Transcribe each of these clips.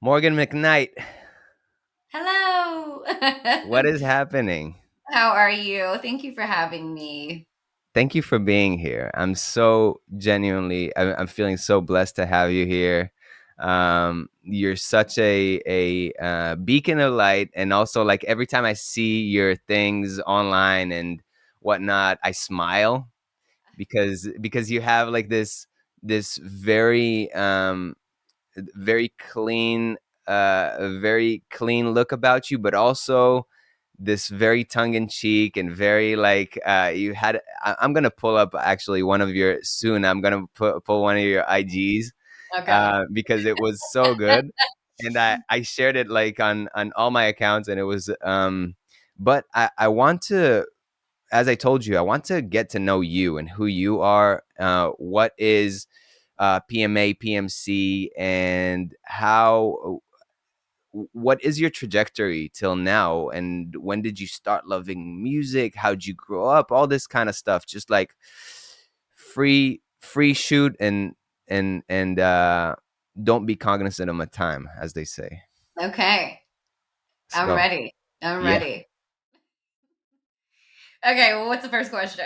Morgan McKnight, Hello. what is happening? How are you? Thank you for having me. Thank you for being here. I'm so genuinely, I'm feeling so blessed to have you here. You're such a beacon of light, and also like every time I see your things online and whatnot, I smile because you have like this very clean, a very clean look about you, but also this very tongue in cheek and very like you had. I'm gonna pull up actually one of your soon. I'm gonna pull one of your IGs Okay. because it was so good, and I shared it like on all my accounts, and it was. But I want to, as I told you, I want to get to know you and who you are. What is PMA, PMC, and how? What is your trajectory till now? And when did you start loving music? How'd you grow up? All this kind of stuff. Just like free shoot and don't be cognizant of my time, as they say. Okay. Let's I'm go. ready. I'm Yeah. ready. Okay, well, what's the first question?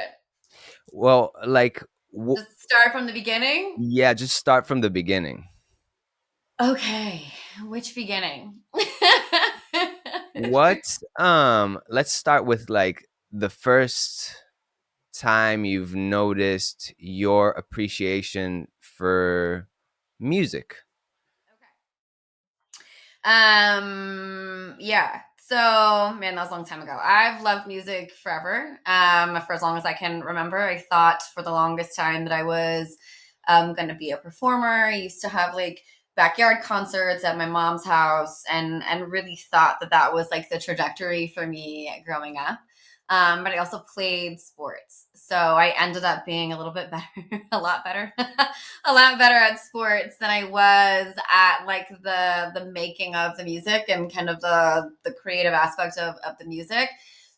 Well, like, Just start from the beginning? yeah, just start from the beginning. Okay. Which beginning? What let's start with like the first time you've noticed your appreciation for music. Yeah. So, man, that was a long time ago. I've loved music forever. For as long as I can remember, I thought for the longest time that I was going to be a performer. I used to have like backyard concerts at my mom's house, and really thought that that was like the trajectory for me growing up. But I also played sports, so I ended up being a little bit better, a lot better, a lot better at sports than I was at like the making of the music and kind of the creative aspect of the music.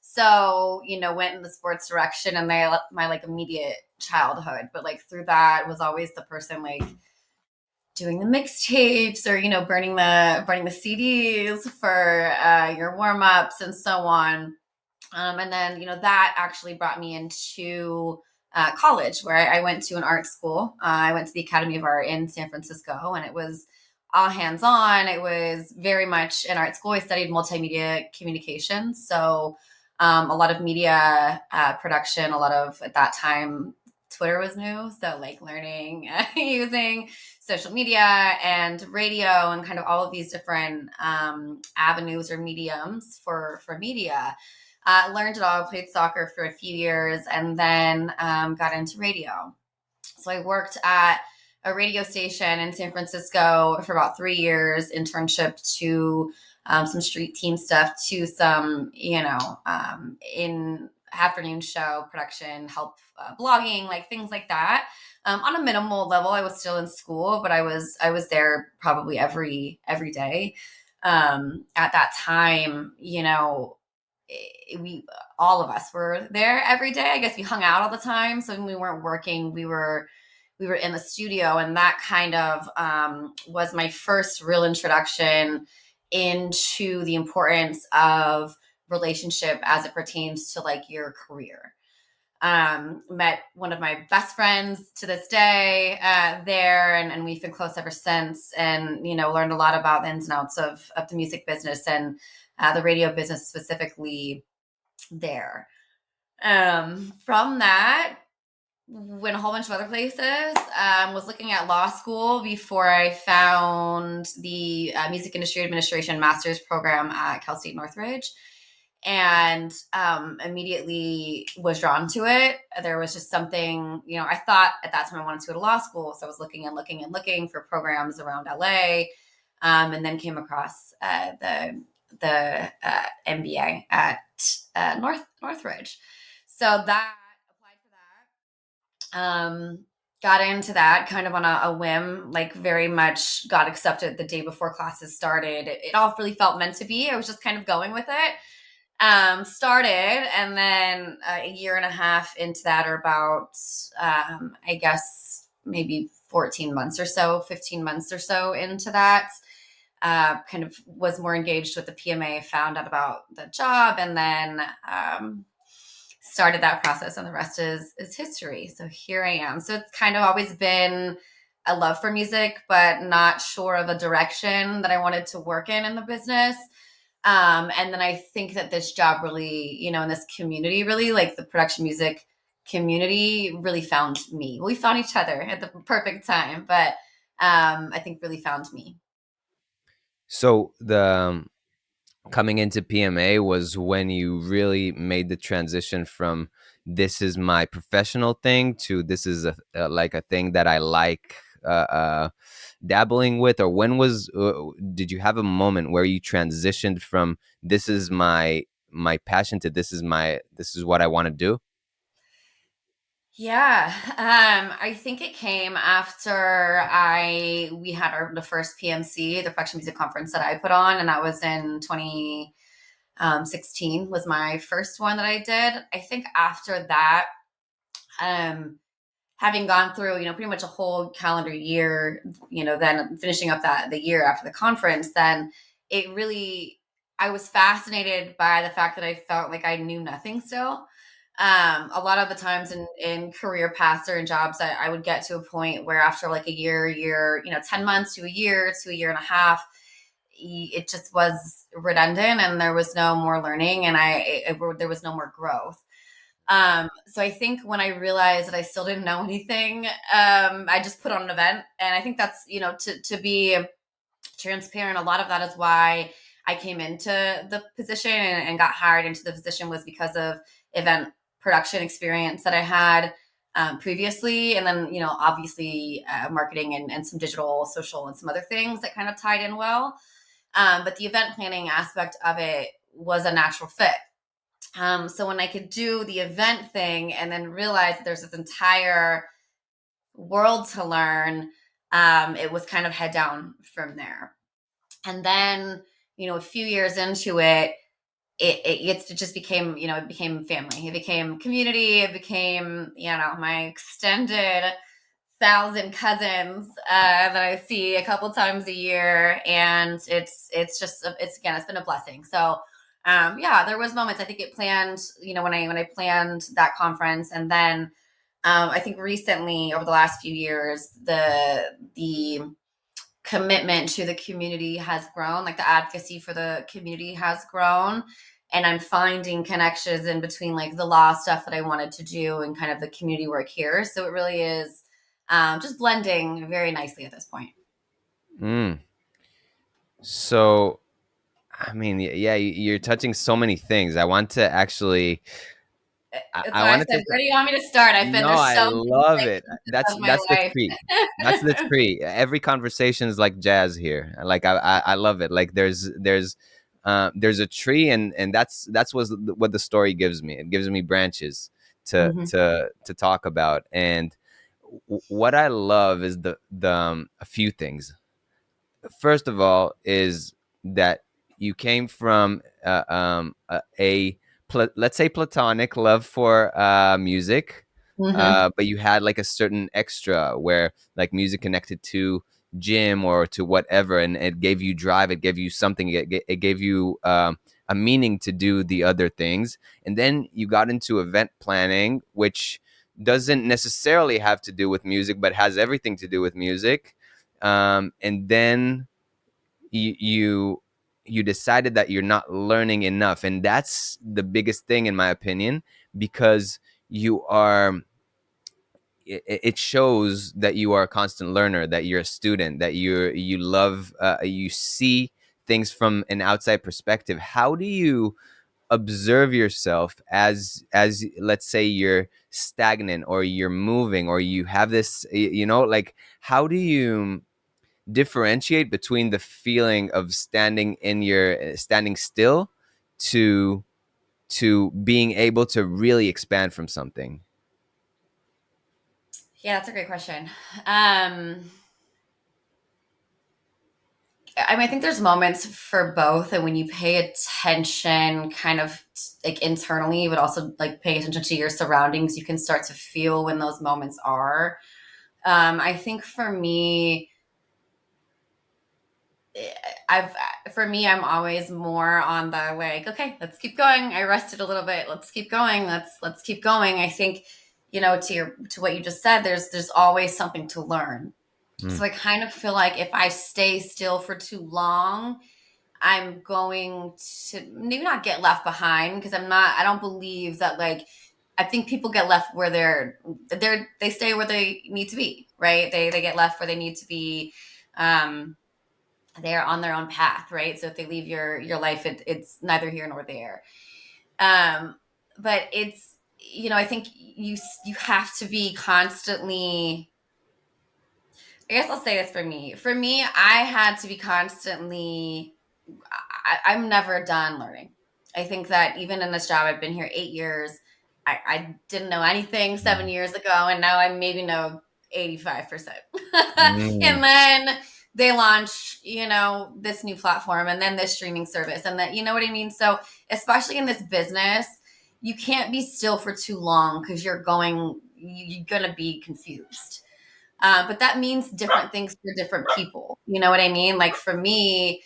So, went in the sports direction and my like immediate childhood. But like through that was always the person like doing the mixtapes or, burning the CDs for your warm-ups and so on. And then, that actually brought me into college where I went to an art school. I went to the Academy of Art in San Francisco, and it was all hands on. It was very much an art school. I studied multimedia communication. So, a lot of media production, a lot of, at that time, Twitter was new. So, like learning using social media and radio and kind of all of these different avenues or mediums for media. Learned it all, played soccer for a few years, and then got into radio. So I worked at a radio station in San Francisco for about 3 years, internship to some street team stuff, to some, in afternoon show production, help blogging, like things like that. On a minimal level, I was still in school, but I was there probably every day. At that time, we all of us were there every day. I guess we hung out all the time. So when we weren't working, we were in the studio, and that kind of was my first real introduction into the importance of relationship as it pertains to like your career. Met one of my best friends to this day there, and we've been close ever since, and learned a lot about the ins and outs of the music business and the radio business specifically there. From that, went a whole bunch of other places. Was looking at law school before I found the Music Industry Administration master's program at Cal State Northridge, and immediately was drawn to it. There was just something, I thought at that time I wanted to go to law school, so I was looking and looking and looking for programs around LA, and then came across the MBA at Northridge. So that applied for that. Got into that kind of on a whim, like very much got accepted the day before classes started. It all really felt meant to be. I was just kind of going with it. Started, and then a year and a half into that, or about, I guess, maybe 14 months or so, 15 months or so into that, kind of was more engaged with the PMA, found out about the job, and then started that process, and the rest is history. So here I am. So it's kind of always been a love for music, but not sure of a direction that I wanted to work in the business. And then I think that this job really, in this community, really like the production music community, really found me. We found each other at the perfect time, but I think really found me. So the coming into PMA was when you really made the transition from this is my professional thing to this is like a thing that I like dabbling with, or when was did you have a moment where you transitioned from this is my passion to this is what I want to do? Yeah, I think it came after I we had the first PMC, the Production Music Conference that I put on, and that was in 2016 was my first one that I did. I think after that, um, having gone through, pretty much a whole calendar year, then finishing up that the year after the conference, then it really, I was fascinated by the fact that I felt like I knew nothing still. A lot of the times in career paths or in jobs, I would get to a point where after like a year, 10 months to a year and a half, it just was redundant and there was no more learning and there was no more growth. So I think when I realized that I still didn't know anything, I just put on an event. And I think that's, to be transparent, a lot of that is why I came into the position and got hired into the position was because of event production experience that I had previously. And then, obviously marketing and some digital, social, and some other things that kind of tied in well. But the event planning aspect of it was a natural fit. So when I could do the event thing and then realize that there's this entire world to learn, it was kind of head down from there. And then, a few years into it, it just became, it became family. It became community. It became, my extended 1,000 cousins that I see a couple times a year, and it's just it's again it's been a blessing. So yeah, there was moments I think it planned, when I planned that conference, and then I think recently over the last few years the commitment to the community has grown, like the advocacy for the community has grown. And I'm finding connections in between like the law stuff that I wanted to do and kind of the community work here. So it really is just blending very nicely at this point. Mm. So I mean, yeah, you're touching so many things. I want to actually That's I why I want to said, take where do you want me to start? I've been no, there's I so many love it. segments That's of my that's the treat. That's the life. treat. Every conversation is like jazz here. Like I love it. Like there's a tree, and that's what the story gives me. It gives me branches Mhm. to talk about. And what I love is the a few things. First of all, is that you came from let's say platonic love for music, Mhm. but you had like a certain extra where like music connected to gym or to whatever, and it gave you drive, it gave you something, it gave you a meaning to do the other things. And then you got into event planning, which doesn't necessarily have to do with music but has everything to do with music. And then you you decided that you're not learning enough, and that's the biggest thing in my opinion, because you are it shows that you are a constant learner, that you're a student, that you love you see things from an outside perspective. How do you observe yourself as let's say you're stagnant or you're moving or you have this like how do you differentiate between the feeling of standing still to being able to really expand from something? Yeah, that's a great question. I mean, I think there's moments for both, and when you pay attention, kind of like internally, but also like paying attention to your surroundings, you can start to feel when those moments are. I think for me, I've for me, I'm always more on the like, okay, let's keep going. I rested a little bit. Let's keep going. Let's keep going. I think, to what you just said, there's always something to learn. Mm, So I kind of feel like if I stay still for too long, I'm going to maybe not get left behind, because I don't believe that, like, I think people get left where they stay where they need to be, right? They get left where they need to be. Um, they're on their own path, right? So if they leave your life, it's neither here nor there. Um, but I think you have to be constantly. I guess I'll say this for me. For me, I had to be constantly. I'm never done learning. I think that even in this job, I've been here 8 years. I didn't know anything seven mm, years ago, and now I maybe know 85%. mm, And then they launch, this new platform, and then this streaming service, and then, you know what I mean? So, especially in this business, you can't be still for too long, because you're going to be confused. But that means different things for different people. You know what I mean? Like for me,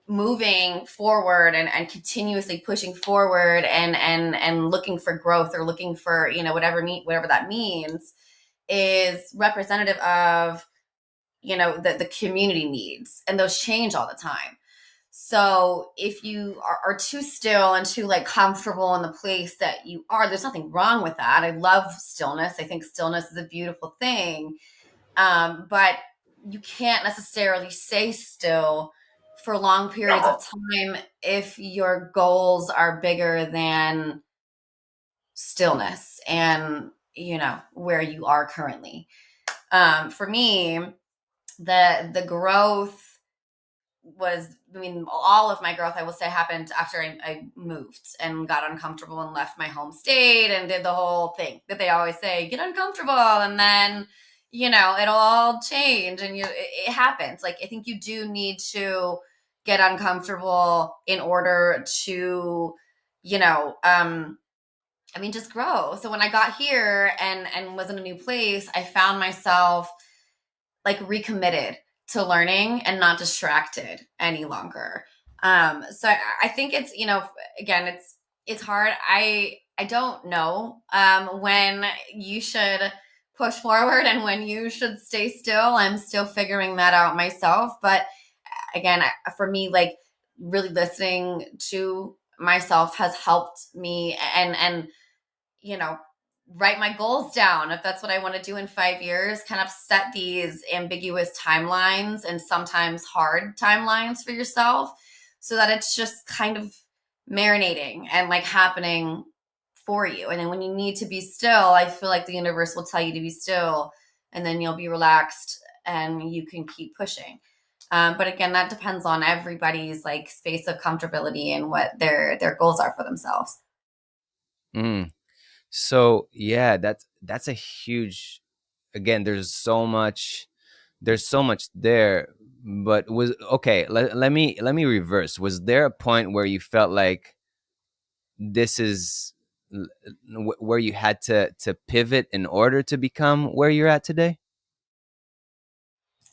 moving forward and continuously pushing forward and looking for growth, or looking for, whatever that means, is representative of, the community needs, and those change all the time. So if you are too still and too, like, comfortable in the place that you are, there's nothing wrong with that. I love stillness. I think stillness is a beautiful thing. But you can't necessarily stay still for long periods of time if your goals are bigger than stillness and, where you are currently. For me, the growth was, I mean, all of my growth, I will say, happened after I moved and got uncomfortable and left my home state and did the whole thing that they always say, get uncomfortable, and then, it'll all change, and it happens. Like, I think you do need to get uncomfortable in order to, you know, um, just grow. So when I got here and was in a new place, I found myself, like, recommitted to learning and not distracted any longer. So I think it's, again, it's hard. I don't know when you should push forward and when you should stay still. I'm still figuring that out myself. But again, for me, like, really listening to myself has helped me, and you know, write my goals down if that's what I want to do in 5 years, kind of set these ambiguous timelines and sometimes hard timelines for yourself, so that it's just kind of marinating and, like, happening for you. And then when you need to be still, I feel like the universe will tell you to be still, and then you'll be relaxed and you can keep pushing. But again, that depends on everybody's, like, space of comfortability and what their goals are for themselves. mm. So yeah, that's a huge. Again, there's so much there. But was okay. Let me reverse. Was there a point where you felt like this is where you had to pivot in order to become where you're at today?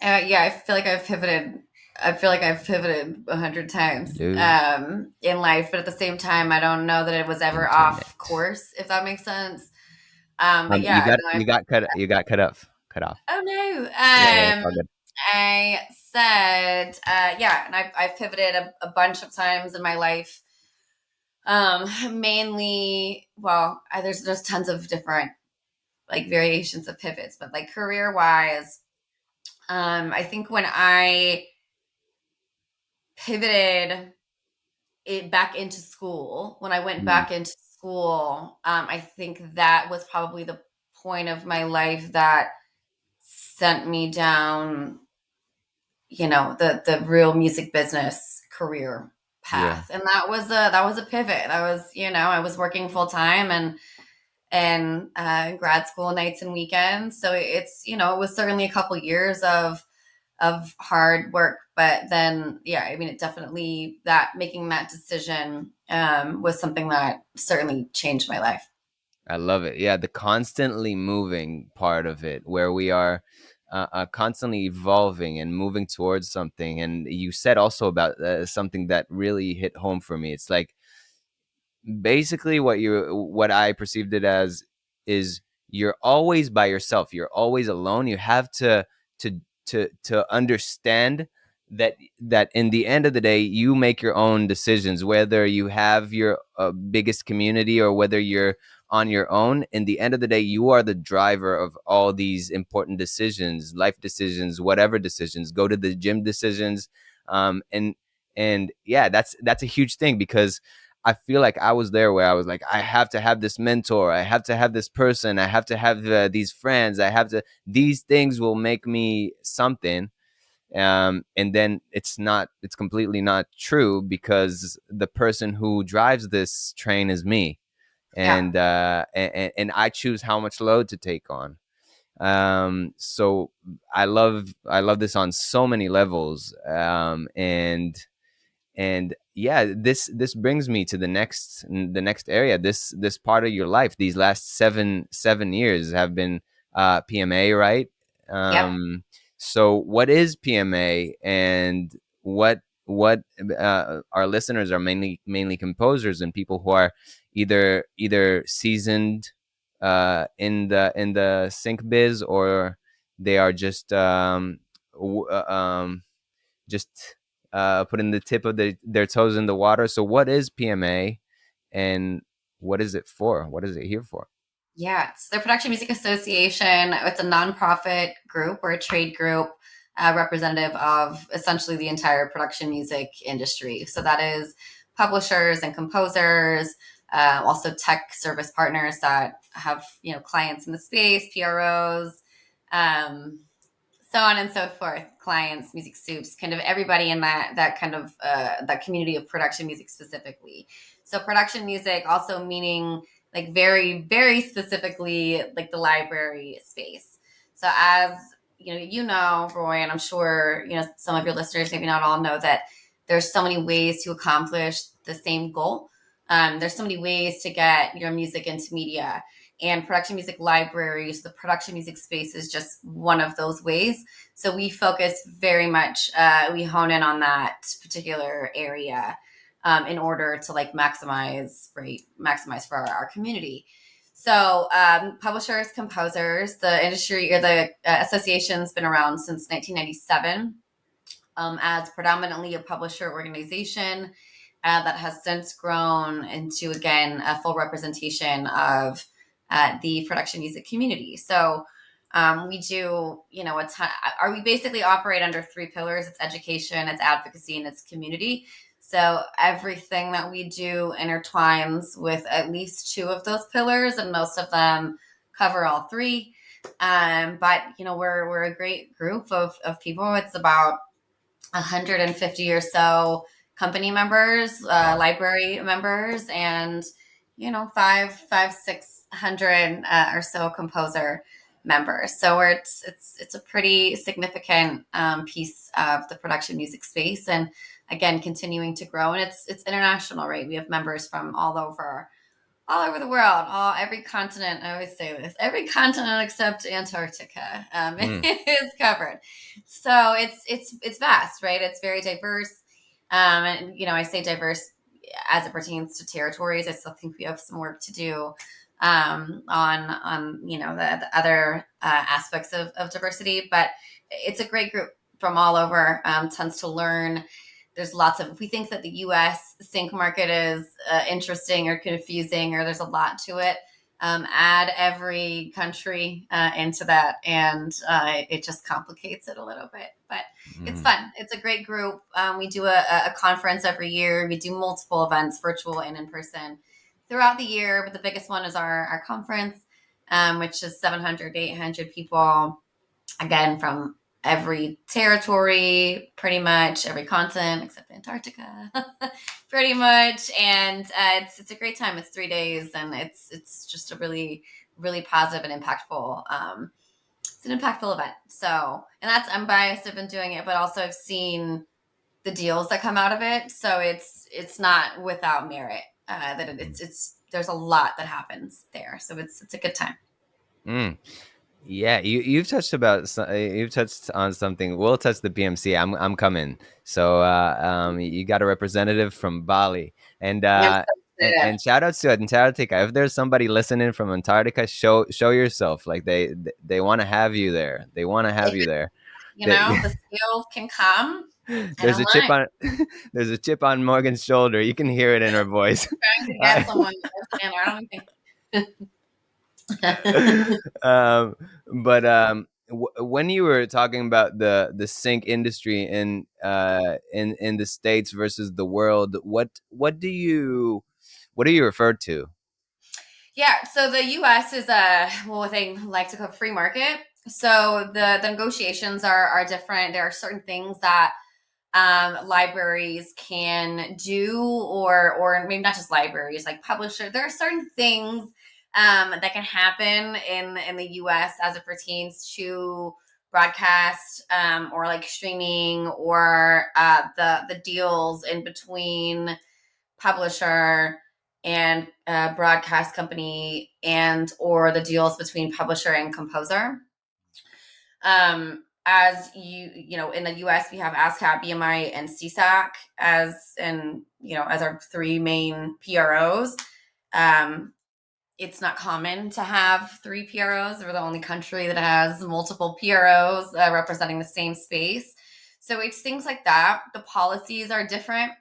Yeah, I feel like I've pivoted. I feel like I've pivoted 100 times Dude, in life, but at the same time, I don't know that it was ever off internet. course, if that makes sense. But You yeah, got no, you got cut off. oh no. Yeah, yeah, it's all good. I said, yeah, and I've pivoted a bunch of times in my life. Mainly, well, there's tons of different, like, variations of pivots, but, like, career wise, I think when I pivoted it back into school, when I went Mm, back into school, I think that was probably the point of my life that sent me down, the real music business career yeah, path. And that was a pivot. That was, I was working full time and grad school nights and weekends. So it was certainly a couple years of hard work. But then, yeah, I mean, it definitely, that making that decision was something that certainly changed my life. I love it. Yeah, the constantly moving part of it, where we are. constantly evolving and moving towards something. And you said also about something that really hit home for me. It's like basically what I perceived it as is you're always by yourself. You're always alone. You have to to understand that in the end of the day you make your own decisions, whether you have your biggest community or whether you're on your own. In the end of the day, you are the driver of all these important decisions, life decisions, whatever decisions, go to the gym decisions. And yeah, that's a huge thing, because I feel like I was there where I was like, I have to have this mentor, I have to have this person, I have to have these friends, I have to, these things will make me something. And then it's completely not true, because the person who drives this train is me. Yeah. And I choose how much load to take on. So I love this on so many levels. And yeah, this brings me to the next area. This part of your life, these last seven years have been PMA, right? Yep. So what is PMA, and what our listeners are mainly composers and people who are either seasoned in the sync biz, or they are just putting the tip of their toes in the water. So, what is PMA, and what is it for? What is it here for? Yeah, it's the Production Music Association. It's a nonprofit group or a trade group representative of essentially the entire production music industry. So that is publishers and composers, also tech service partners that have clients in the space, PROs, um, so on and so forth. Clients, music soups, kind of everybody in that kind of that community of production music specifically. So production music also meaning like very very specifically like the library space. So as Roy, and I'm sure some of your listeners, maybe not all, know that there's so many ways to accomplish the same goal. There's so many ways to get your music into media, and production music libraries, the production music space is just one of those ways. So we focus very much, we hone in on that particular area in order to like maximize, right, maximize for our community. So publishers, composers, the industry or the association's been around since 1997 as predominantly a publisher organization that has since grown into, again, a full representation of the production music community. So we do, a ton, are we basically operate under three pillars. It's education, it's advocacy, and it's community. So everything that we do intertwines with at least two of those pillars, and most of them cover all three. But we're a great group of people. It's about 150 or so company members, Wow. library members, and five, 600 or so composer members. So it's a pretty significant piece of the production music space, and again, continuing to grow. And it's international, right? We have members from all over the world, every continent. I always say this: every continent except Antarctica Mm, is covered. So it's vast, right? It's very diverse, and I say diverse as it pertains to territories. I still think we have some work to do on the other aspects of diversity, but it's a great group from all over. Tons to learn. There's lots of, if we think that the US sync market is interesting or confusing, or there's a lot to it, add every country into that, and it just complicates it a little bit. But it's mm, fun. It's a great group. We do a conference every year. We do multiple events, virtual and in person, throughout the year. But the biggest one is our conference, which is 700 to 800 people, again, from every territory, pretty much every continent except Antarctica, pretty much. And it's a great time. It's 3 days, and it's just a really really positive and impactful. It's an impactful event. So, and that's, I'm biased. I've been doing it, but also I've seen the deals that come out of it. So it's not without merit. That mm, it's there's a lot that happens there. So it's a good time. mm. Yeah, you've touched on something. We'll touch the PMC. I'm coming. So you got a representative from Bali, and I'm uh, so excited. and shout out to Antarctica. If there's somebody listening from Antarctica, show yourself. Like they want to have you there. They want to have If you there. you They, know the skills can come, I there's don't a chip mind on there's a chip on Morgan's shoulder. You can hear it in her voice. trying to get I, someone that lives in there. I don't even think. um, but when you were talking about the sync industry in the states versus the world, what do you refer to? Yeah, so the U.S. is a what they like to call free market. So the negotiations are different. There are certain things that libraries can do, or maybe not just libraries, like publishers. There are certain things that can happen in the U.S. as it pertains to broadcast or like streaming or the deals in between publisher and broadcast company and or the deals between publisher and composer. As you know, in the US, we have ASCAP, BMI, and CSAC as our three main PROs. Um, it's not common to have three PROs. We're the only country that has multiple PROs representing the same space. So it's things like that. The policies are different.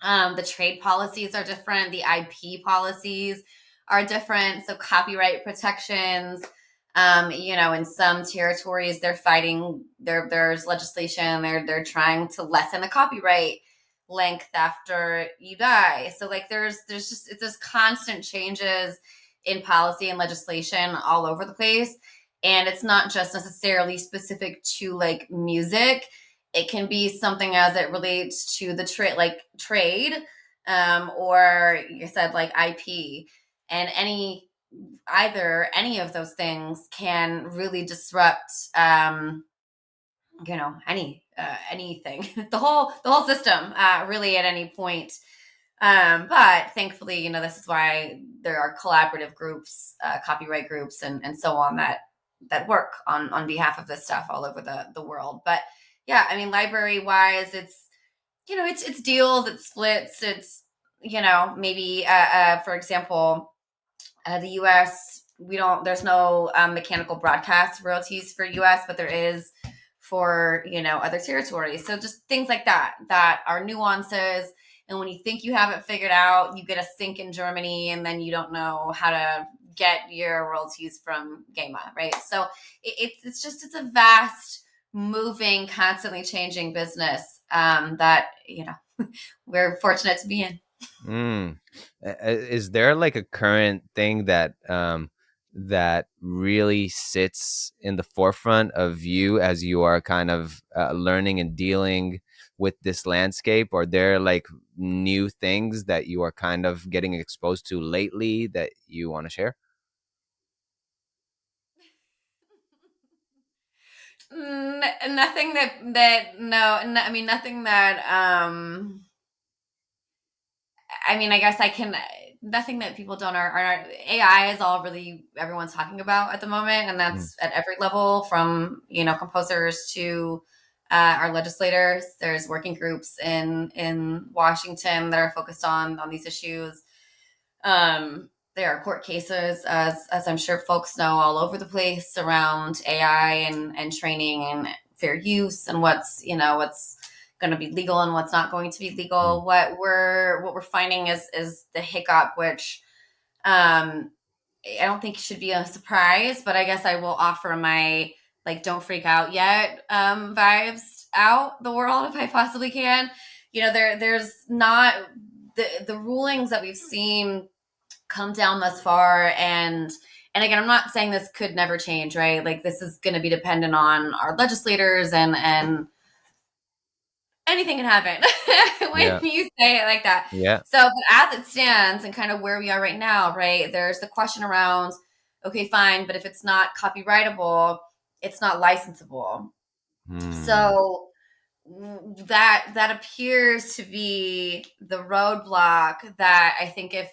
The trade policies are different. The IP policies are different. So copyright protections. In some territories, they're fighting. There's legislation. They're trying to lessen the copyright length after you die. So like there's constant changes in policy and legislation all over the place, and it's not just necessarily specific to like music. It can be something as it relates to the trade, or like I said, like IP, and any of those things can really disrupt, anything, the whole system, really at any point. But thankfully, this is why there are collaborative groups, copyright groups, and so on that work on behalf of this stuff all over the world. But yeah, I mean, library wise, it's deals, it's splits, it's maybe for example, the U.S. There's no mechanical broadcast royalties for U.S., but there is for other territories. So just things like that are nuances. And when you think you have it figured out, you get a sync in Germany, and then you don't know how to get your royalties from GEMA, right? So it's a vast, moving, constantly changing business that we're fortunate to be in. Mm. Is there like a current thing that really sits in the forefront of you as you are kind of learning and dealing with this landscape? Or there like new things that you are kind of getting exposed to lately that you want to share? Nothing that no, I mean nothing that I mean, I guess I can. Nothing that people don't are AI is all really everyone's talking about at the moment, and Mm, that's at every level, from composers to our legislators. There's working groups in Washington that are focused on these issues. There are court cases, as I'm sure folks know, all over the place around AI and training and fair use, and what's going to be legal and what's not going to be mm, legal. What we're finding is the hiccup, which um, I don't think should be a surprise, but I guess I will offer my like "don't freak out yet" vibes out the world if I possibly can. There's not the rulings that we've seen come down thus far, and again, I'm not saying this could never change, right? Like this is going to be dependent on our legislators, and anything can happen when yeah, you say it like that. yeah. So, but as it stands and kind of where we are right now, right, there's the question around, okay, fine, but if it's not copyrightable, it's not licensable. Hmm. So that appears to be the roadblock that I think if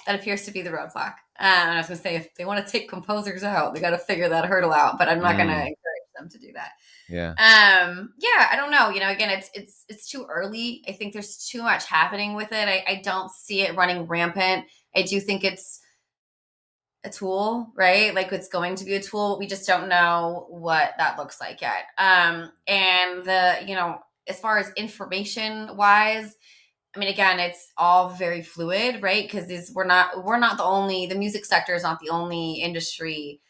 that appears to be the roadblock. And I was going to say, if they want to take composers out, they got to figure that hurdle out. But I'm not going to Mm, encourage them to do that. yeah. Yeah, I don't know. Again, it's too early. I think there's too much happening with it. I don't see it running rampant. I do think it's a tool, right? Like it's going to be a tool. We just don't know what that looks like yet. And as far as information wise, I mean, again, it's all very fluid, right? Because we're not the music sector is not the only industry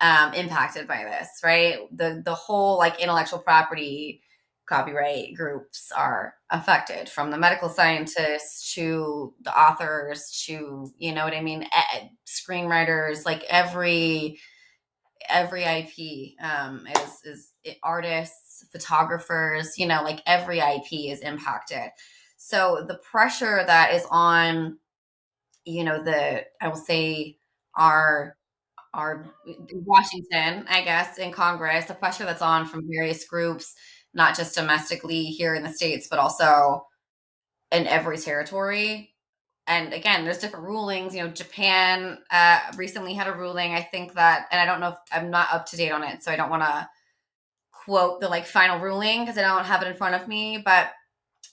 impacted by this, right? The whole like intellectual property copyright groups are affected, from the medical scientists to the authors to, you know what I mean, screenwriters, like every IP is artists, photographers, like every IP is impacted. So the pressure that is on, the I will say our our Washington, I guess, in Congress, the pressure that's on from various groups, not just domestically here in the States, but also in every territory. And again, there's different rulings. Japan recently had a ruling. I think that, and I don't know if I'm not up to date on it, so I don't want to quote the like final ruling because I don't have it in front of me. But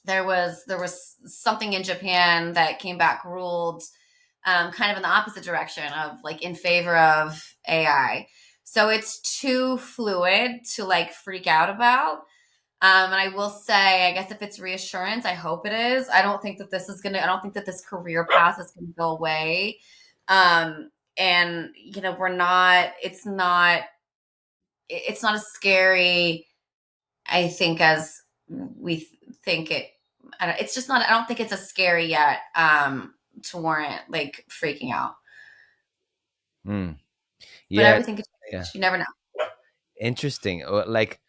there was something in Japan that came back ruled kind of in the opposite direction of like in favor of AI. So it's too fluid to like freak out about. And I will say, I guess if it's reassurance, I hope it is. I don't think that this career path is going to go away. And it's not as scary, I think, as we think it. It's just not, I don't think it's as scary yet to warrant like freaking out. Mm. But Yeah. everything could Yeah. change. You never know. Interesting. Like,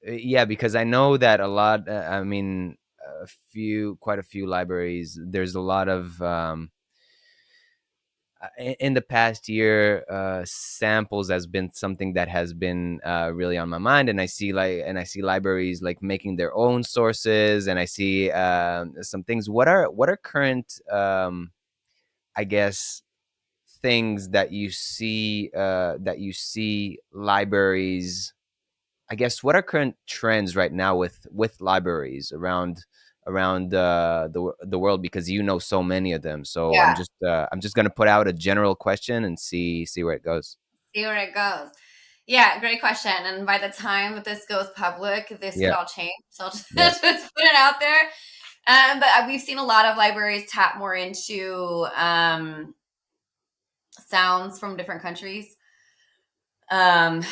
yeah, because I know that a lot. I mean, quite a few libraries. There's a lot of in the past year, samples has been something that has been really on my mind, and I see libraries like making their own sources, and I see some things. What are current, I guess, things that you see libraries, I guess, what are current trends right now with libraries around the world, because you know so many of them. So Yeah. I'm just gonna put out a general question and see where it goes. See where it goes. Yeah, great question. And by the time that this goes public, this could Yeah, all change. So I'll yeah. just put it out there. But we've seen a lot of libraries tap more into sounds from different countries. Um,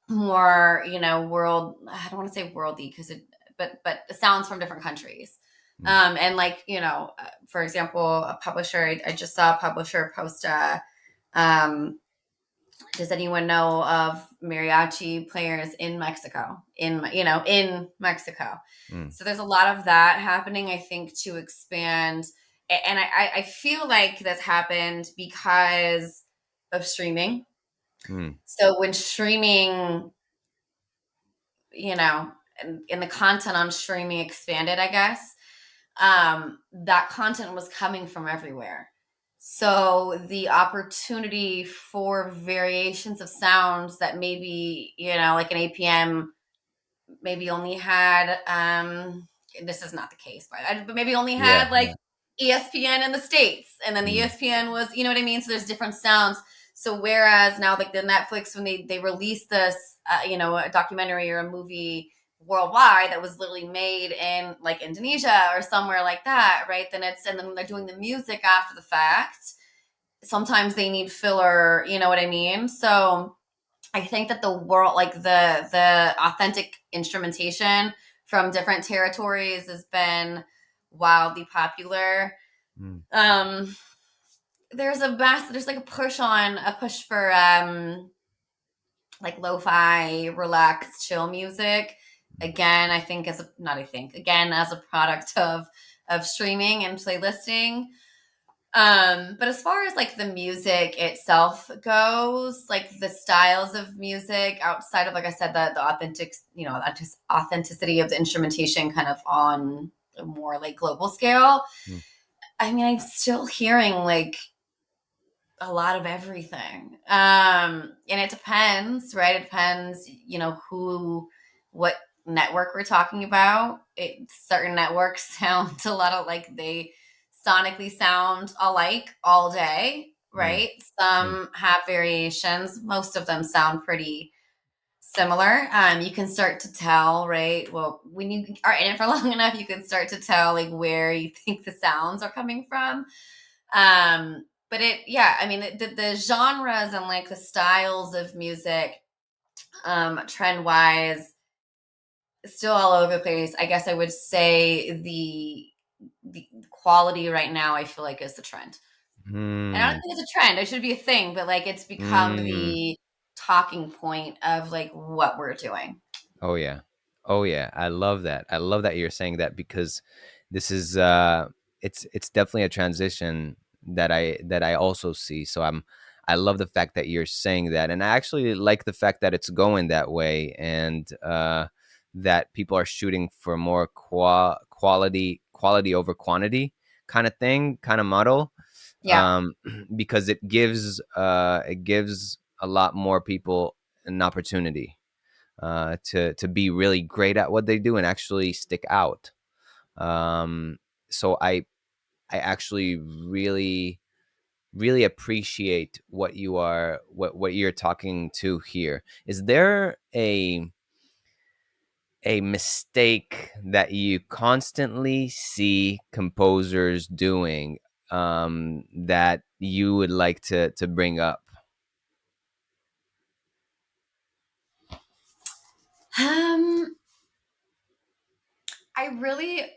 More, world. I don't want to say worldy because but sounds from different countries. Mm, And like, for example, a publisher. I just saw a publisher post um, does anyone know of mariachi players in Mexico? In Mexico. mm, So there's a lot of that happening, I think, to expand. And I feel like this happened because of streaming. mm, So when streaming, you know, and the content on streaming expanded, I guess, that content was coming from everywhere. So the opportunity for variations of sounds that maybe, like an APM maybe only had, this is not the case, but maybe only yeah, had like yeah. ESPN in the States. And then the Mm, ESPN was, you know what I mean? So there's different sounds. So whereas now, like the Netflix, when they released this, a documentary or a movie worldwide that was literally made in like Indonesia or somewhere like that, right? And then they're doing the music after the fact. Sometimes they need filler, you know what I mean? So I think that the world, like the authentic instrumentation from different territories has been wildly popular. mm, Um, there's like a push for like lo-fi, relaxed, chill music. Again, I think as a not I think again as a product of streaming and playlisting. But as far as like the music itself goes, like the styles of music outside of, like I said, the authentic, authenticity of the instrumentation kind of on a more like global scale. mm, I mean, I'm still hearing like a lot of everything. And it depends, right? It depends, what network we're talking about. Certain networks sound a lot of like they sonically sound alike all day, Mm, right? mm, Some have variations. Most of them sound pretty similar. You can start to tell, right? Well, when you are in it for long enough, you can start to tell like where you think the sounds are coming from. But yeah, I mean, the genres and like the styles of music, trend wise, still all over the place. I guess I would say the quality right now, I feel like, is the trend. And I don't mm, think it's a trend. It should be a thing, but like it's become mm. the talking point of like what we're doing. Oh yeah. Oh yeah. I love that. I love that you're saying that because this is it's definitely a transition that I also see. So I love the fact that you're saying that, and I actually like the fact that it's going that way, and that people are shooting for more quality over quantity kind of thing, kind of model, Yeah. because it gives a lot more people an opportunity to be really great at what they do and actually stick out. Um, so I actually really appreciate what you're talking to here. Is there a mistake that you constantly see composers doing, that you would like to bring up? Um,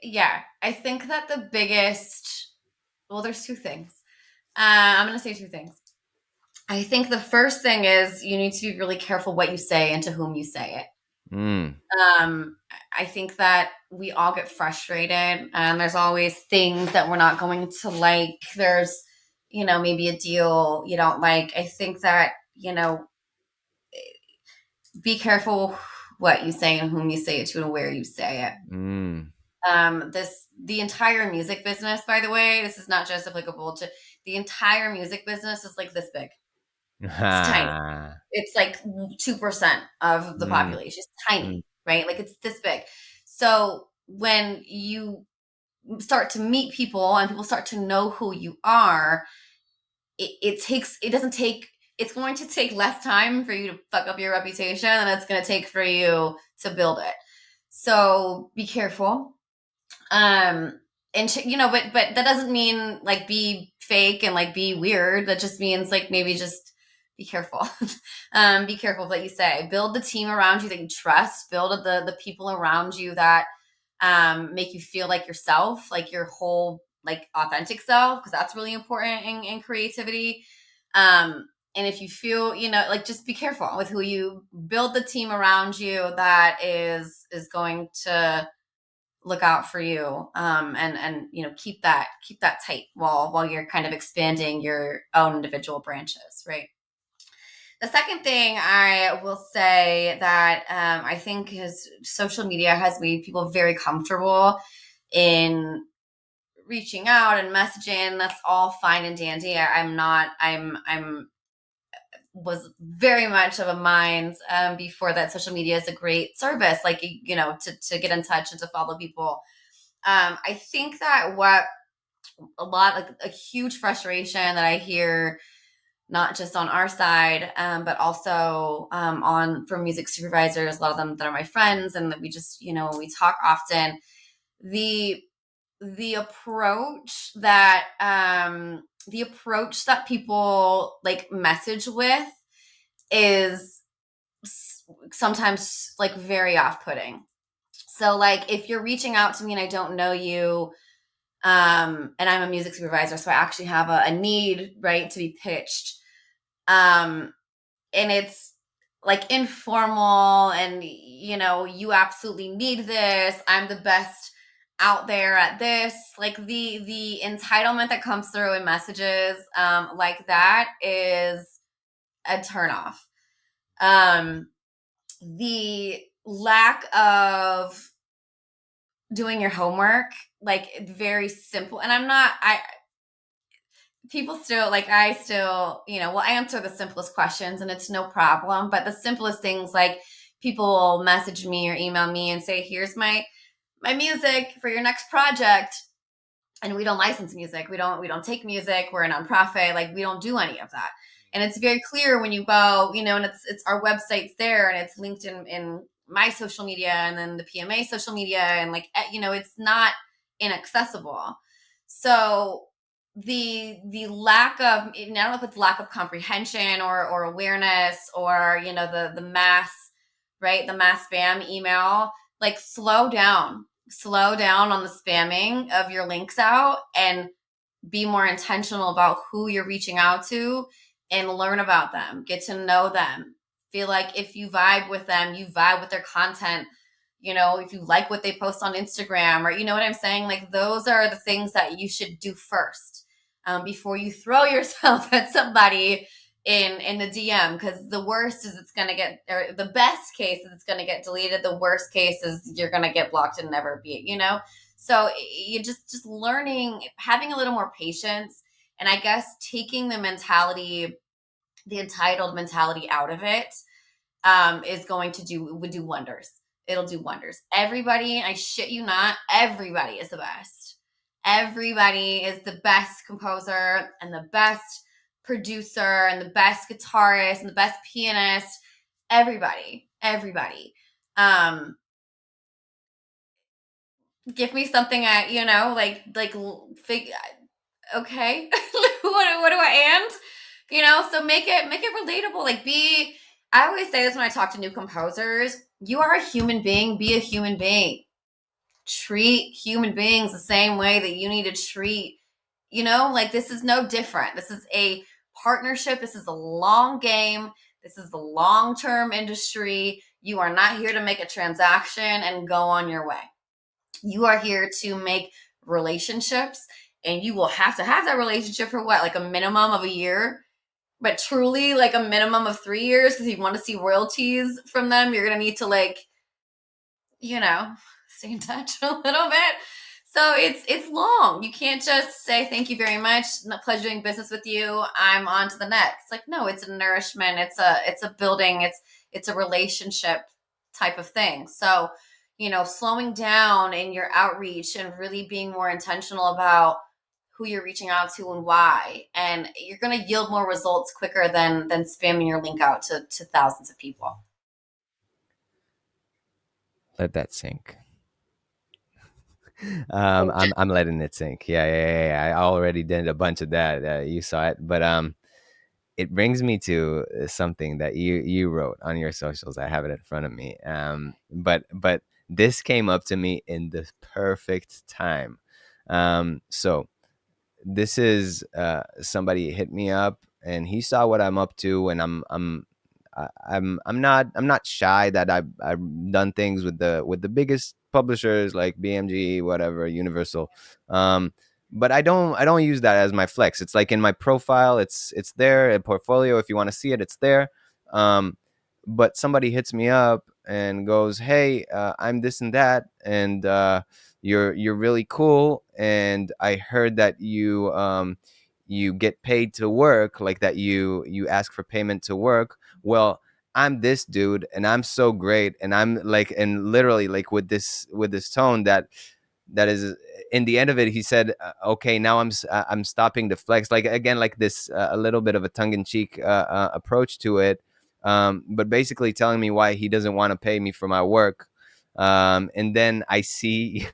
yeah, I think that the biggest, well, there's two things. I'm going to say two things. I think the first thing is you need to be really careful what you say and to whom you say it. Mm, Um, I think that we all get frustrated, and there's always things that we're not going to like. There's, maybe a deal you don't like. I think that, be careful what you say and whom you say it to and where you say it. mm. The entire music business, by the way, this is not just applicable to the entire music business is like this big. It's tiny. Ha. It's like 2% of the Mm, population. It's mm, tiny, right? Like it's this big. So when you start to meet people and people start to know who you are, it doesn't take, it's going to take less time for you to fuck up your reputation than it's going to take for you to build it. So be careful. Um, and but that doesn't mean like be fake and like be weird. That just means like maybe just be careful. Be careful of what you say. Build the team around you that you trust. Build the people around you that make you feel like yourself, like your whole like authentic self, because that's really important in creativity. And if you feel, like just be careful with who you build the team around you that is going to look out for you, and keep that tight while you're kind of expanding your own individual branches, right? The second thing I will say that I think is social media has made people very comfortable in reaching out and messaging. That's all fine and dandy. I'm not. I'm was very much of a mind, before that social media is a great service, like to get in touch and to follow people. I think that what a lot like a huge frustration that I hear, not just on our side, but also on from music supervisors, a lot of them that are my friends, and that we just we talk often. The the approach that people like message with is sometimes like very off-putting. So like if you're reaching out to me and I don't know you, and I'm a music supervisor, so I actually have a need, right, to be pitched. And it's like informal, and you absolutely need this. I'm the best out there at this. Like the entitlement that comes through in messages, like that is a turnoff. Um, the lack of doing your homework, like very simple. And I people still like, I still, will answer the simplest questions and it's no problem. But the simplest things, like people will message me or email me and say, here's my music for your next project. And we don't license music. We don't take music. We're a nonprofit. Like, we don't do any of that. And it's very clear when you go, and it's our website's there and it's linked in my social media and then the PMA social media, and like, it's not inaccessible. So the lack of, I don't know if it's lack of comprehension or awareness, or the mass, right, the mass spam email. Like, slow down on the spamming of your links out, and be more intentional about who you're reaching out to, and learn about them, get to know them. Feel like if you vibe with them, you vibe with their content. If you like what they post on Instagram, or you know what I'm saying? Like, those are the things that you should do first, before you throw yourself at somebody in the DM. Because the worst is it's going to get, or the best case is it's going to get deleted. The worst case is you're going to get blocked and never be. So you just learning, having a little more patience, and I guess taking the entitled mentality out of it, is going to would do wonders. It'll do wonders. Everybody, I shit you not, everybody is the best. Everybody is the best composer and the best producer and the best guitarist and the best pianist. Everybody. Um, Give me something okay. what do I and? So make it relatable. Like, I always say this when I talk to new composers. You are a human being, be a human being. Treat human beings the same way that you need to treat, like, this is no different. This is a partnership. This is a long game. This is the long-term industry. You are not here to make a transaction and go on your way. You are here to make relationships, and you will have to have that relationship for what, like a minimum of a year, but truly like a minimum of 3 years, because if you want to see royalties from them, you're going to need to, like, you know, stay in touch a little bit. So it's long. You can't just say thank you very much, pleasure doing business with you, I'm on to the next. Like, no, it's a nourishment, it's a building, it's a relationship type of thing. So, slowing down in your outreach and really being more intentional about who you're reaching out to and why, and you're going to yield more results quicker than spamming your link out to thousands of people. Let that sink. Coach. I'm letting it sink. Yeah. I already did a bunch of that. You saw it, but it brings me to something that you wrote on your socials. I have it in front of me. But this came up to me in the perfect time. So this is somebody hit me up and he saw what I'm up to, and I'm not shy that I've done things with the biggest publishers like BMG, whatever, Universal. Um, but I don't use that as my flex. It's like in my profile, it's there, a portfolio. If you want to see it, it's there. Um, but somebody hits me up and goes, "Hey, I'm this and that, and you're really cool, and I heard that you get paid to work, like that you ask for payment to work. Well, I'm this dude and I'm so great, and I'm like, and literally like with this tone that is in the end of it, he said, okay, now I'm stopping the flex, like again, like this a little bit of a tongue-in-cheek approach to it, but basically telling me why he doesn't want to pay me for my work. And then I see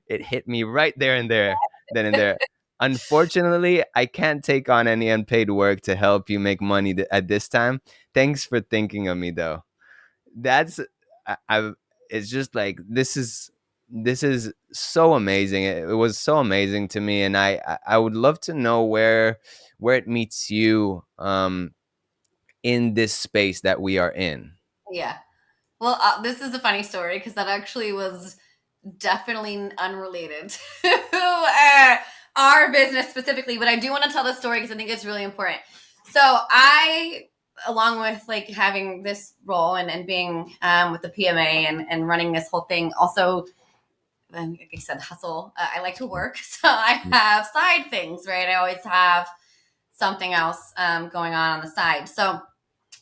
it hit me right there and there, then and there. Unfortunately, I can't take on any unpaid work to help you make money at this time. Thanks for thinking of me, though. That's I it's just like this is so amazing. It was so amazing to me, and I would love to know where it meets you in this space that we are in. Yeah. Well, this is a funny story because that actually was definitely unrelated to our business specifically, but I do want to tell the story because I think it's really important. So I, along with like having this role and being with the PMA and running this whole thing, also, like I said, hustle. I like to work, so I have side things, right? I always have something else going on the side. So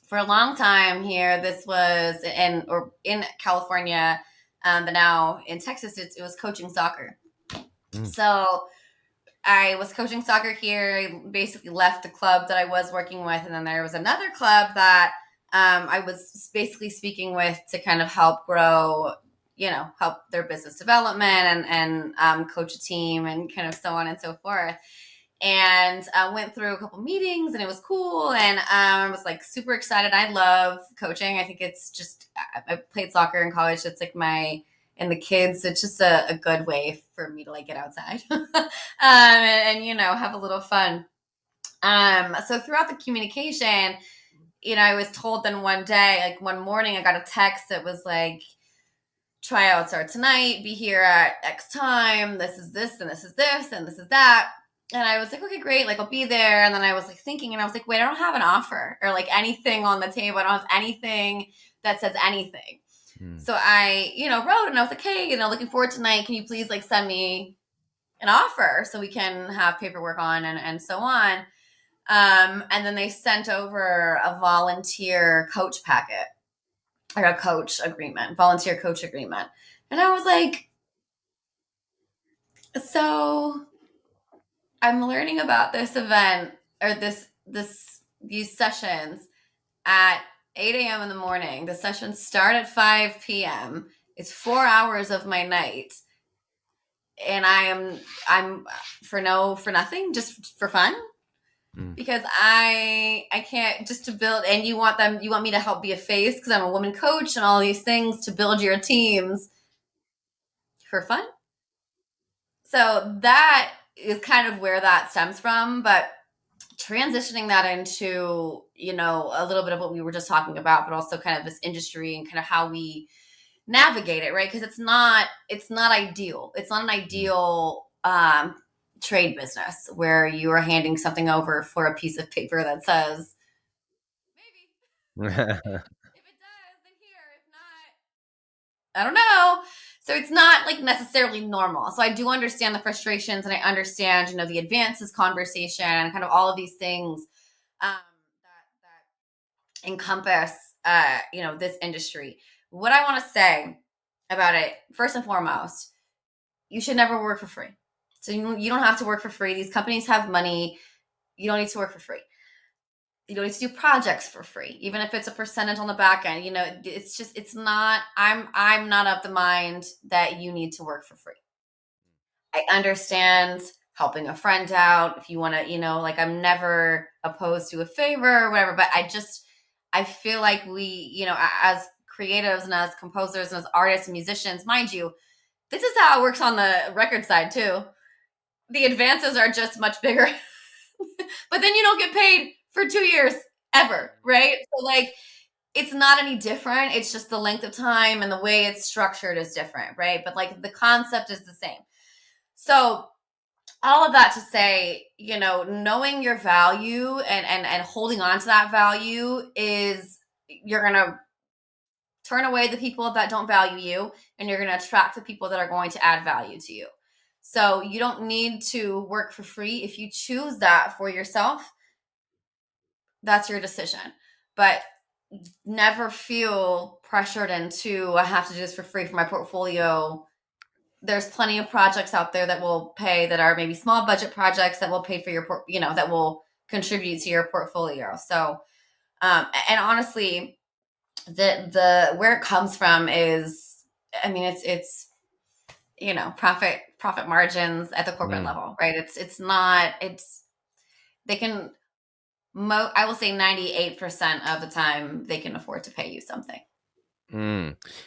for a long time here, this was in California, but now in Texas, it was coaching soccer. Mm. So I was coaching soccer here. I basically left the club that I was working with, and then there was another club that I was basically speaking with to kind of help grow, help their business development and coach a team and kind of so on and so forth. And I went through a couple meetings, and it was cool, and I was like super excited. I love coaching. I think it's just I played soccer in college. It's like my and the kids. It's just a good way for me to like get outside and have a little fun. So throughout the communication, I was told then one day, like one morning, I got a text that was like, tryouts are tonight, be here at X time. This is this, and this is this, and this is that. And I was like, okay, great. Like, I'll be there. And then I was like thinking, and I was like, wait, I don't have an offer or like anything on the table. I don't have anything that says anything. Mm. So I, wrote and I was like, hey, looking forward tonight. Can you please like send me an offer so we can have paperwork on and so on. And then they sent over a volunteer coach packet or a volunteer coach agreement. And I was like, so I'm learning about this event or these sessions at 8 a.m. in the morning. The sessions start at 5 p.m. It's 4 hours of my night. And I'm for nothing, just for fun. Because I can't just to build, and you want me to help be a face because I'm a woman coach and all these things to build your teams for fun. So that is kind of where that stems from, but transitioning that into, a little bit of what we were just talking about, but also kind of this industry and kind of how we navigate it, right? Because it's not ideal. It's not an ideal trade business where you are handing something over for a piece of paper that says maybe. If it does, then here. If not, I don't know. So it's not like necessarily normal. So I do understand the frustrations, and I understand, the advances conversation and kind of all of these things that encompass, this industry. What I want to say about it, first and foremost, you should never work for free. So you don't have to work for free. These companies have money. You don't need to work for free. You don't need to do projects for free, even if it's a percentage on the back end. It's not. I'm not of the mind that you need to work for free. I understand helping a friend out if you want to. Like I'm never opposed to a favor or whatever. But I feel like we, as creatives and as composers and as artists and musicians, mind you, this is how it works on the record side too. The advances are just much bigger, but then you don't get paid for 2 years ever, right? So like, it's not any different. It's just the length of time and the way it's structured is different, right? But like the concept is the same. So all of that to say, knowing your value and holding on to that value is you're gonna turn away the people that don't value you, and you're going to attract the people that are going to add value to you. So you don't need to work for free. If you choose that for yourself, that's your decision. But never feel pressured into, I have to do this for free for my portfolio. There's plenty of projects out there that will pay, that are maybe small budget projects that will pay for your, that will contribute to your portfolio. So, and honestly, the where it comes from is, I mean, it's profit margins at the corporate level, right? It's they can I will say 98% of the time they can afford to pay you something.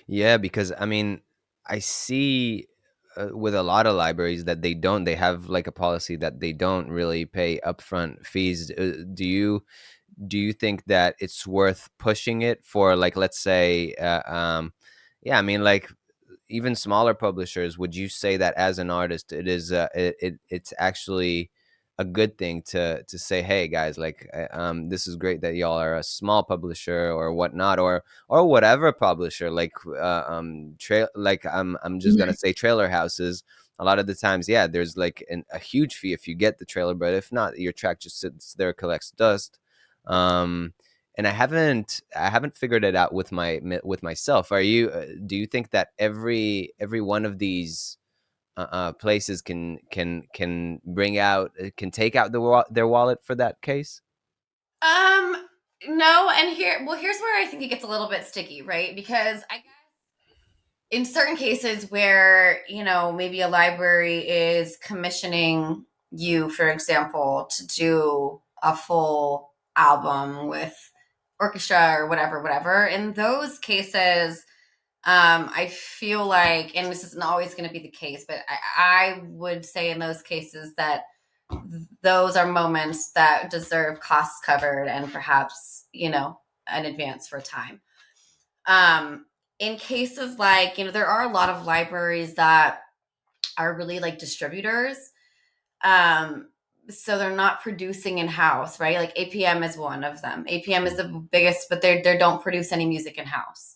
Yeah, because I mean, I see with a lot of libraries that they have like a policy that they don't really pay upfront fees. Do you think that it's worth pushing it for, like, let's say, yeah, I mean, like, even smaller publishers? Would you say that as an artist, it is it's actually a good thing to say, hey guys, like, this is great that y'all are a small publisher or whatnot, or whatever publisher, like, like, I'm just gonna say trailer houses a lot of the times, yeah, there's like a huge fee if you get the trailer, but if not, your track just sits there, collects dust. um and I haven't figured it out with with myself. Are you do you think that every one of these places can bring out can take out their wallet for that case? Um, no, and here's where I think it gets a little bit sticky, right? Because I guess in certain cases where, maybe a library is commissioning you, for example, to do a full album with orchestra or whatever, in those cases, I feel like, and this isn't always going to be the case, but I would say in those cases that those are moments that deserve costs covered and perhaps, an advance for time. Um, in cases like, there are a lot of libraries that are really like distributors. Um, so they're not producing in house, right? Like APM is one of them. APM is the biggest, but they don't produce any music in house.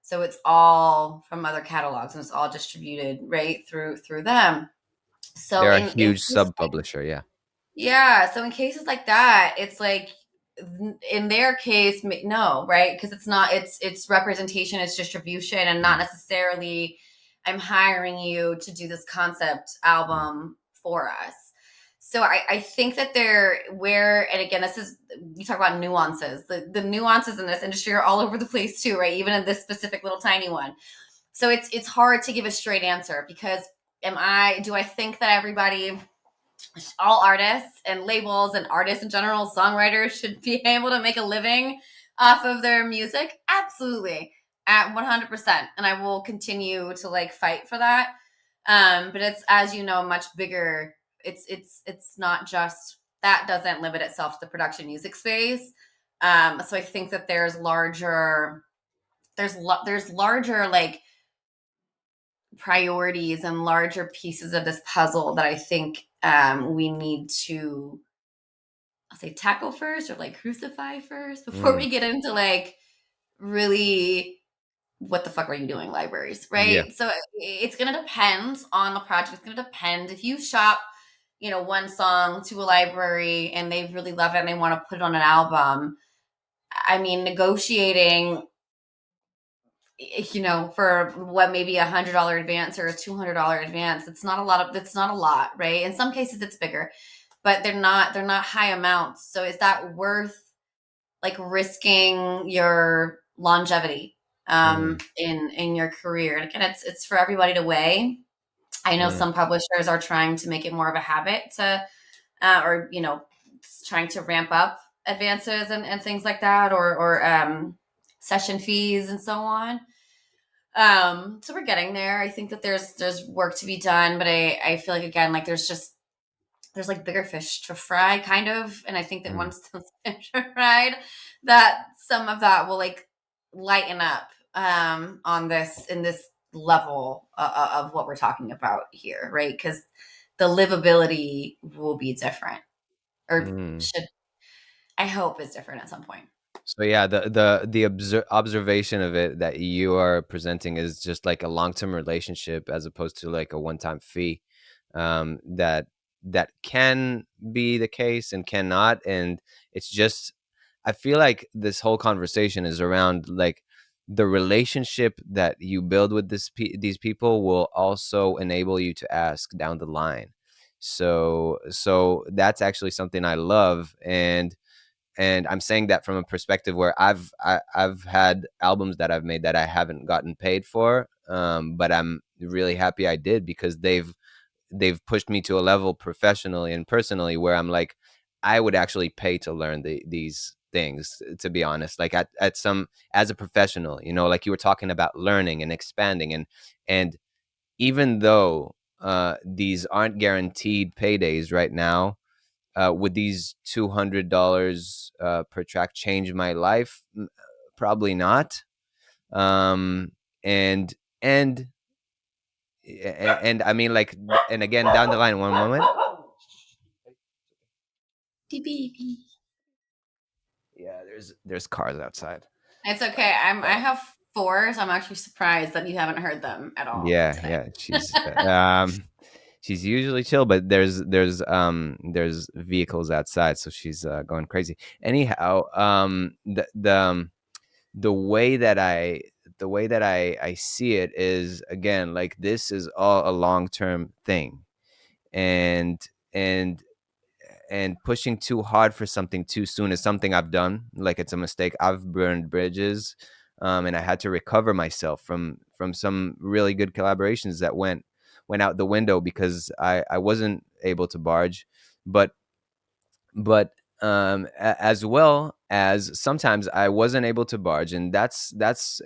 So it's all from other catalogs and it's all distributed right through them. So They're a in huge cases sub publisher, yeah. yeah. So in cases like that, it's like in their case, no, right? Because it's representation, it's distribution, and not Mm, necessarily I'm hiring you to do this concept mm, album for us. So I think that they're where, and again, this is, we talk about nuances. The nuances in this industry are all over the place too, right? Even in this specific little tiny one. So it's hard to give a straight answer because do I think that everybody, all artists and labels and artists in general, songwriters should be able to make a living off of their music? Absolutely. At 100%. And I will continue to like fight for that. But it's, as you know, much bigger. It's not just that, doesn't limit itself to the production music space. So I think that there's larger like priorities and larger pieces of this puzzle that I think we need to, I'll say, tackle first, or like crucify first, before mm, we get into like really what the fuck are you doing libraries, yeah. right? So it's going to depend on the project. It's going to depend if you shop, one song to a library and they really love it and they want to put it on an album. I mean, negotiating, for what, maybe $100 advance or a $200 advance, it's not a lot, right? In some cases it's bigger, but they're not high amounts. So is that worth like risking your longevity Mm, in your career? And again, it's for everybody to weigh. I know mm, some publishers are trying to make it more of a habit to or trying to ramp up advances and things like that, or session fees and so on. So we're getting there. I think that there's work to be done, but I feel like, again, like there's like bigger fish to fry, kind of. And I think that mm, once those fish are fried, that some of that will like lighten up on this in this level of what we're talking about here, right? Because the livability will be different, or mm. should, I hope, is different at some point. So yeah, the observation of it that you are presenting is just like a long-term relationship as opposed to like a one-time fee. That can be the case and cannot, and it's just I feel like this whole conversation is around like the relationship that you build with these people will also enable you to ask down the line. So that's actually something I love, and I'm saying that from a perspective where I've had albums that I've made that I haven't gotten paid for, but I'm really happy I did because they've pushed me to a level professionally and personally where I'm like I would actually pay to learn these things, to be honest, like at some as a professional, like you were talking about learning and expanding, and even though these aren't guaranteed paydays right now, would these $200 per track change my life? Probably not. Um, and and and I mean, like, and again, down the line, one moment. Beep, beep, beep. Yeah, there's cars outside. It's okay. I have four, so I'm actually surprised that you haven't heard them at all Yeah, today. yeah. She's She's usually chill, but there's vehicles outside, so she's going crazy. Anyhow, the way that I see it is, again, like, this is all a long term thing, and and and pushing too hard for something too soon is something I've done. Like, it's a mistake. I've burned bridges, and I had to recover myself from some really good collaborations that went out the window because I wasn't able to barge. But but as well as sometimes I wasn't able to barge, and that's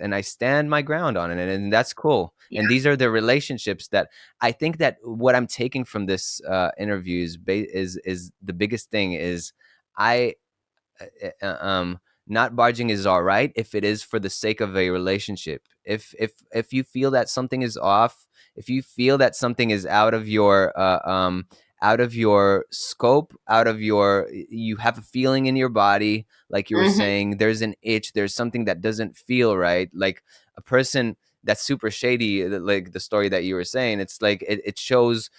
and I stand my ground on it, and that's cool. Yeah. And these are the relationships that I think that what I'm taking from this interview is the biggest thing is I not barging is all right if it is for the sake of a relationship. If you feel that something is off, if you feel that something is out of your scope, out of your, you have a feeling in your body, like you were Mhm. saying, there's an itch, there's something that doesn't feel right, like a person that's super shady, like the story that you were saying, it's like it shows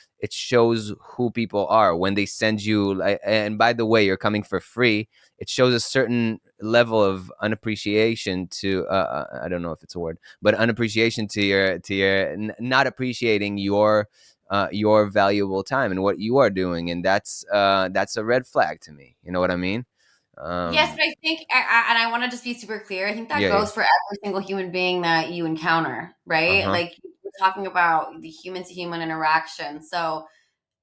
who people are when they send you, like, and by the way, you're coming for free. It shows a certain level of unappreciation to I don't know if it's a word, but unappreciation to your not appreciating your valuable time and what you are doing, and that's a red flag to me. You know what I mean? Yes, um but I think, and I want to just be super clear. I think that yeah, yeah. goes for every single human being that you encounter, right? Uh-huh. Like, we're talking about the human to human interaction. So,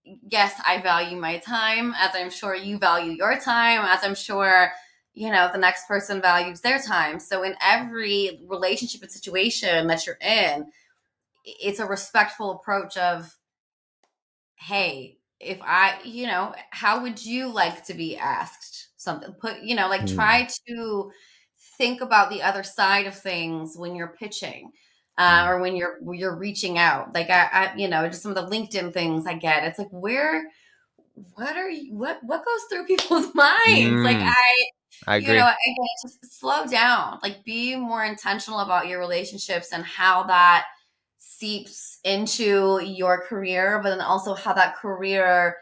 yes, I value my time, as I'm sure you value your time, as I'm sure, the next person values their time. So, in every relationship and situation that you're in, it's a respectful approach of, hey, if how would you like to be asked something? Like, Hmm. try to think about the other side of things when you're pitching, Hmm. or when you're reaching out. Like, just some of the LinkedIn things I get. It's like, what goes through people's minds? Like, Mm, I agree. again, just slow down. Like, be more intentional about your relationships and how that seeps into your career, but then also how that career,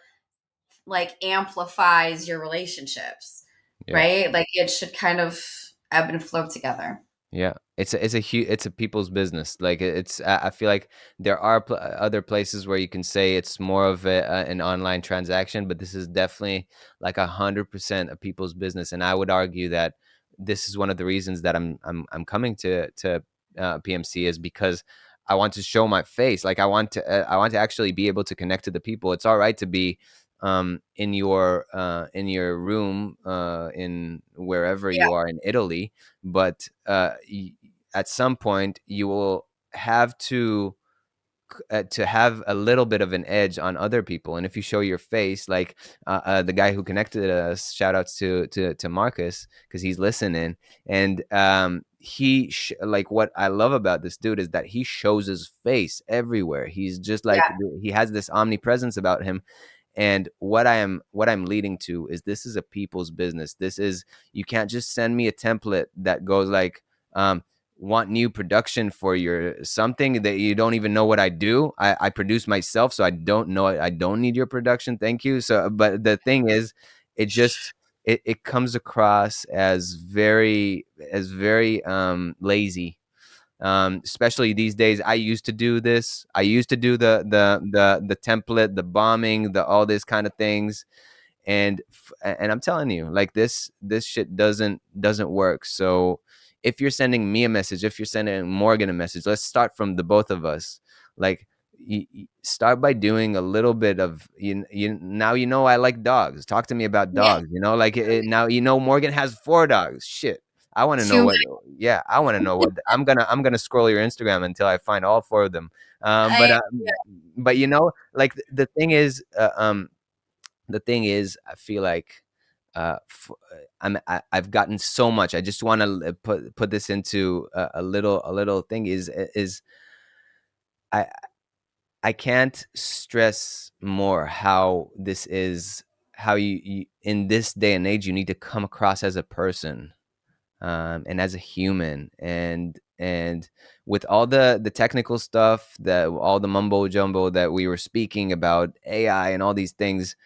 like, amplifies your relationships, Yeah. right? Like, it should kind of ebb and flow together. Yeah, it's a people's business. Like, it's I feel like there are other places where you can say it's more of an online transaction, but this is definitely like 100% a people's business. And I would argue that this is one of the reasons that I'm coming to PMC, is because I want to show my face. Like, I want to actually be able to connect to the people. It's all right to be in your room in wherever Yeah, you are in Italy, but at some point you will have to have a little bit of an edge on other people. And if you show your face, like the guy who connected us, shout outs to Marcus, because he's listening. And like, what I love about this dude is that he shows his face everywhere. He's just like, yeah, he has this omnipresence about him. And what I'm leading to is, this is a people's business. This is, you can't just send me a template that goes like, um want new production for your something that you don't even know what I do. I produce myself, so I don't need your production, thank you. So, but the thing is, it just it comes across as very lazy, especially these days. I used to do this. I used to do the template, the bombing, the all this kind of things. And I'm telling you, like, this shit doesn't work. So if you're sending me a message, if you're sending Morgan a message, let's start from the both of us. Like, start by doing a little bit of, now, I like dogs. Talk to me about yeah. dogs. Like, now, Morgan has 4 dogs. Shit. I want to know Too what. Yeah, I want to know what. I'm gonna scroll your Instagram until I find all 4 of them. Um, but I uh, but like, the thing is, I feel like I've gotten so much. I just want to put this into a little thing. Is I I can't stress more how this is, how you in this day and age, you need to come across as a person, and as a human. And And with all the technical stuff, that all the mumbo jumbo that we were speaking about AI and all these things,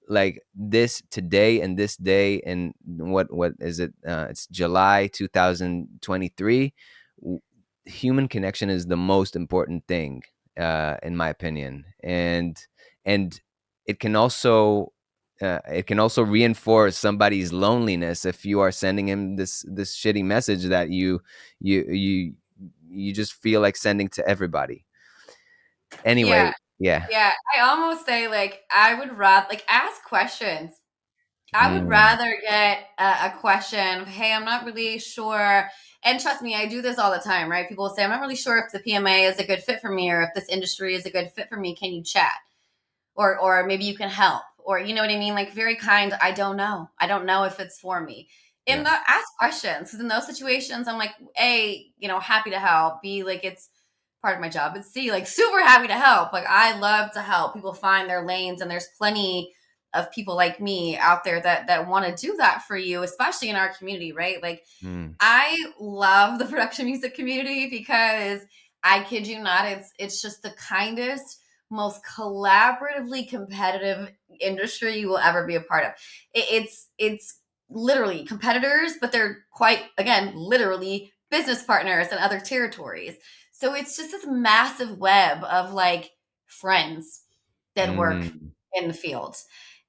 like this today and this day, and what is it, it's July 2023. W- Human connection is the most important thing, in my opinion. And it can also, it can also reinforce somebody's loneliness if you are sending him this shitty message that you you just feel like sending to everybody. Yeah. Anyway, yeah. Yeah. I almost say like I would rather like ask questions. I would Mm, rather get a question of, hey, I'm not really sure. And trust me, I do this all the time, right? People say, I'm not really sure if the PMA is a good fit for me or if this industry is a good fit for me. Can you chat? Or maybe you can help, or you know what I mean, like very kind. I don't know if it's for me. In yeah. the ask questions, because in those situations I'm like, a, happy to help, b, like it's part of my job, but c, like super happy to help. Like I love to help people find their lanes, and there's plenty of people like me out there that want to do that for you, especially in our community, right? Like Mm, I love the production music community because I kid you not, it's just the kindest, most collaboratively competitive industry you will ever be a part of. It's literally competitors, but they're quite, again, literally business partners in other territories. So it's just this massive web of like friends that work mm, in the field.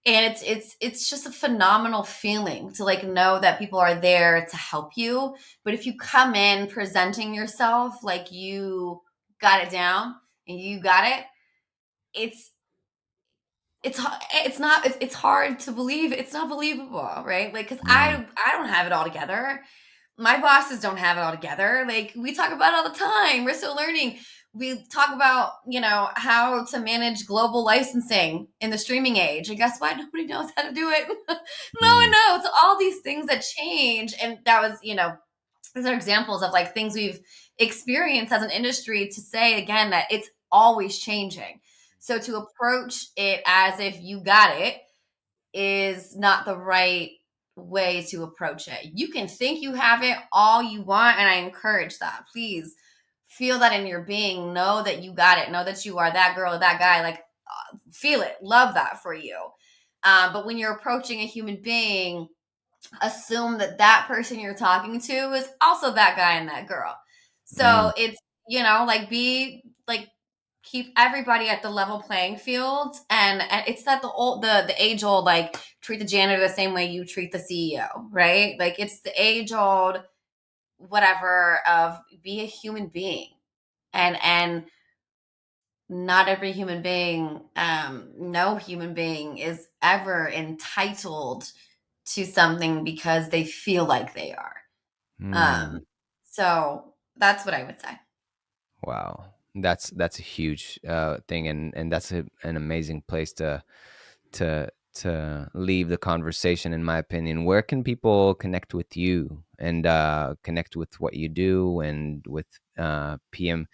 And it's just a phenomenal feeling to like know that people are there to help you. But if you come in presenting yourself like you got it down and you got it, it's it's hard to believe. It's not believable, right? Like because mm, I don't have it all together. My bosses don't have it all together. Like we talk about it all the time. We're still learning. We talk about, how to manage global licensing in the streaming age. And guess what? Nobody knows how to do it. No one mm, knows. All these things that change. And that was, these are examples of like things we've experienced as an industry, to say again that it's always changing. So to approach it as if you got it is not the right way to approach it. You can think you have it all you want, and I encourage that. Please feel that in your being. Know that you got it. Know that you are that girl or that guy. Like, feel it. Love that for you. But when you're approaching a human being, assume that that person you're talking to is also that guy and that girl. So mm, it's, like be like keep everybody at the level playing field, and it's that the age old, like treat the janitor the same way you treat the CEO, right? Like it's the age old whatever of be a human being. And not every human being, no human being is ever entitled to something because they feel like they are. mm. Um, so that's what I would say. Wow, that's a huge thing, and that's an amazing place to leave the conversation, in my opinion. Where can people connect with you and connect with what you do, and with uh, PMA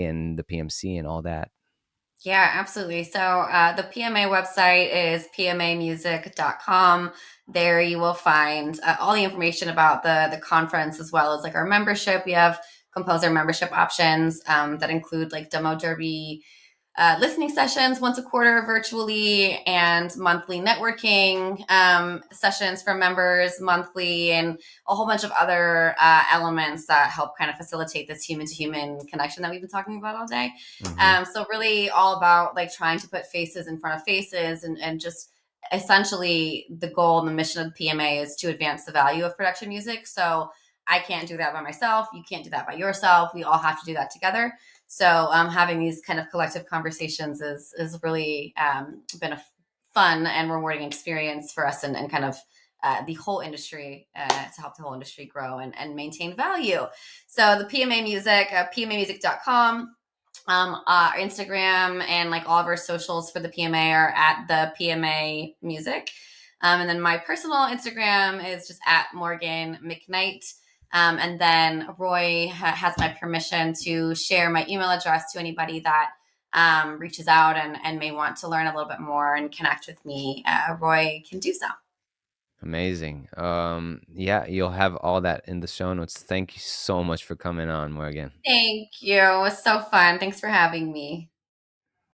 and the PMC and all that? Yeah, absolutely. So the PMA website is pmamusic.com. There you will find all the information about the conference, as well as like our membership. We have composer membership options that include like demo derby listening sessions once a quarter virtually, and monthly networking sessions for members monthly, and a whole bunch of other elements that help kind of facilitate this human to human connection that we've been talking about all day. Hmm. So really all about like trying to put faces in front of faces, and just essentially the goal and the mission of the PMA is to advance the value of production music. So I can't do that by myself. You can't do that by yourself. We all have to do that together. So having these kind of collective conversations is really been a fun and rewarding experience for us, and kind of the whole industry, to help the whole industry grow and maintain value. So the PMA Music, pmamusic.com. Our Instagram and like all of our socials for the PMA are at the PMA Music. And then my personal Instagram is just at Morgan McKnight. And then Roy has my permission to share my email address to anybody that reaches out and may want to learn a little bit more and connect with me. Roy can do so. Amazing. Yeah, you'll have all that in the show notes. Thank you so much for coming on, Morgan. Thank you. It was so fun. Thanks for having me.